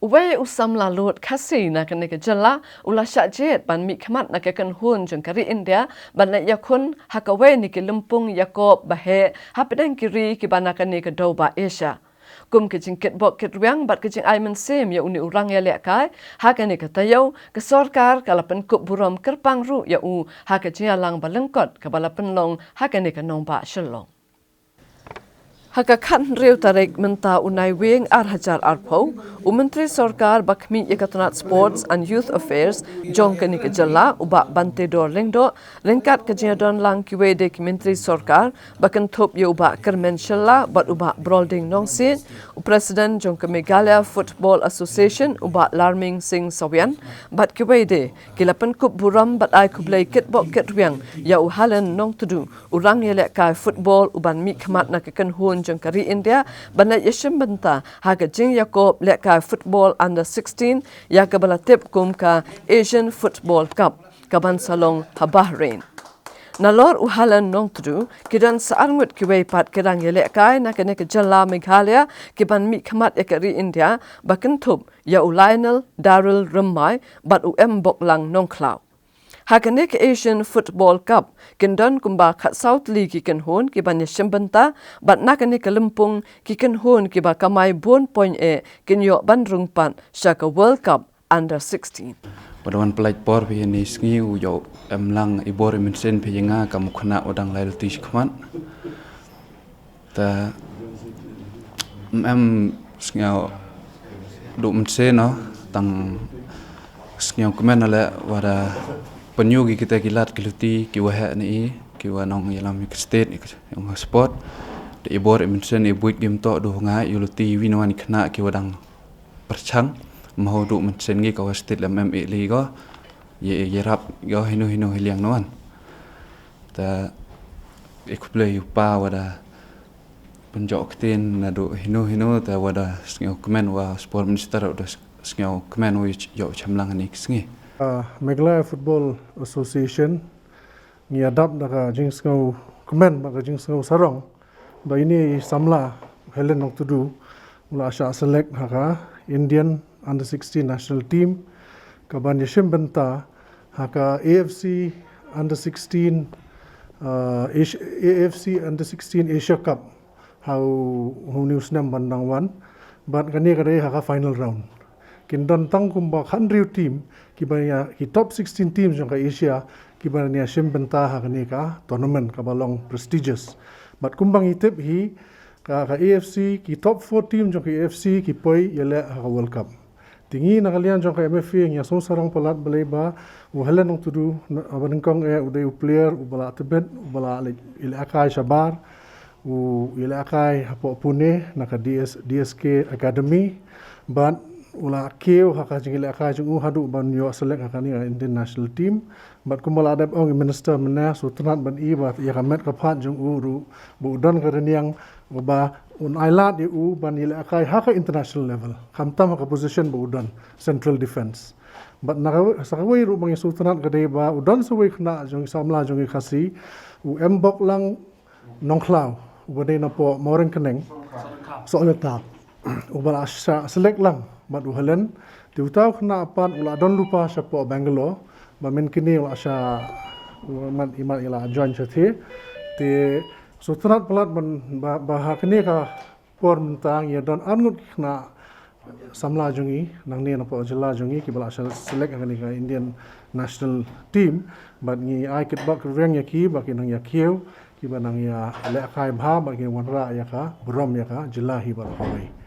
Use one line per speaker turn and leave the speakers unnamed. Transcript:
Uwe Samla lot kasi na kaneke jala ula syajet ban mi khamat na kan hun jeng kari India ban na yakun hakawe ni ke lumpung Yakob bahe hapedang kiri ki bana kaneke doba Asia. Kum ke jingket bok ket riang bat ke jing aiman sem ya uni urang Ialehkai hakane ke tayo ke sorkar kala Pynkupburom kerpang ru ya u haka jialang balengkot ke bala penlong hakane ke nomba shelong. Haka kan rew tarik menta unai wing hajar arpo, Menteri Sorkar bakmi Ikatunat Sports and Youth Affairs jong kani ke jala ubak bante dor lengdo lengkat ke jadon lang kiwede ki Menteri Sorkar bakan top ye ubak kermen shella bat ubak brolding nongsin Presiden jong ke Meghalaya Football Association ubak larming sing sawian bat kiwede kila Pynkupburom bat ai kublai kitbok kitwiang ya uhalan nong tudu urang Ialehkai football uban mi khamat na ke kan hun jong kari India bana Shim Bynta haga jing Yakob Ialehkai football under 16 ya kabala tip kum ka Asian Football Cup kaban salong ha Bahrain. Nalor uhalan nong tudu kidan saarngut kiwei pat kedang Ialehkai na kene ke jala Meghalaya kiban mi khamat ya kari India bakan tup ya Lionel Darul Ramai bat bok lang nong klau. Hakanek Asian Football Cup kendon kumba khat South League ki kan hon ki ban Shim Bynta bat nakane ke lempung ki kan hon ki ba kamai bon point kin yo ban rungpan shaka World Cup under 16.
Padawan pelait por pi ni sngi u yo lang ibor mensen pi nga kam khna odang lail tish khman ta sngiao do mensen no tang sngiao kmen ala wada penyugi kita kilat kiluti kiwah ni kiwa nong yalam state yang sport de ibor mensen ibuit game to do nga yuluti winwan khna kiwadang perchang mau do mensen ngi kawa state lam MFA liga ye rap yo hinu hiliang non ta ikuplay pa wada penjok tin na do hinu ta wada sngiao kemen wa sport minister do sngiao kemen wi yo chamlang ni sngi
Meghalaya Football Association ngiadap daga jingsngau kemen baga jingsngau sarong ba ini Samla Helen nok tudu ula asha select haka Indian under 16 national team kaban Shim Bynta haka AFC under 16 AFC under 16 Asia Cup how news nam bandang wan but kani kare haka final round kindon tang kumba 100 team kibanya ki top 16 teams yang ka Asia kibanya Shim Bynta hakani ka tournament ka balong prestigious but kumbang itip hi ka AFC ki top 4 team jong ka AFC ki poi yele ha World Cup tingi nakalian jong ka MFA nya so sarang palat baleba uhalan nong tudu abanengkong uday player ubala tebet ubala Ialehkai Shabar Ialehkai hapo Pune naka DSK Academy but ula keu haka jing Ialehkai jung hadu ban yo select haka ni Indian national team but kumbala adab ong minister mena sultanat ban iba ya kamet kapat jung uru bu don kareniang ba un ailat yu ban Ialehkai haka international level kamtam haka position bu don central defense but naka sakawai ru bang sultanat kadai ba udon sawai khna jung Samla jung khasi bok lang nongklau ubadai na po moreng keneng soal tap ubala select lang mat uhalan tiutaw khna apan ula don lupa sa po Bangalore ba men kini ula sa man imal ila join chathi te sultanat palat ban bah kini ka por mentang ya don angut khna Samla jungi nang ni na po jala jungi ki bala sa select ngani ka Indian national team but ngi ai kit bak reng ya ki ba ki nang ya kieu ki ba nang ya Ialehkai bha ba ki wanra ya ka Burom ya ka jala hi ba hoi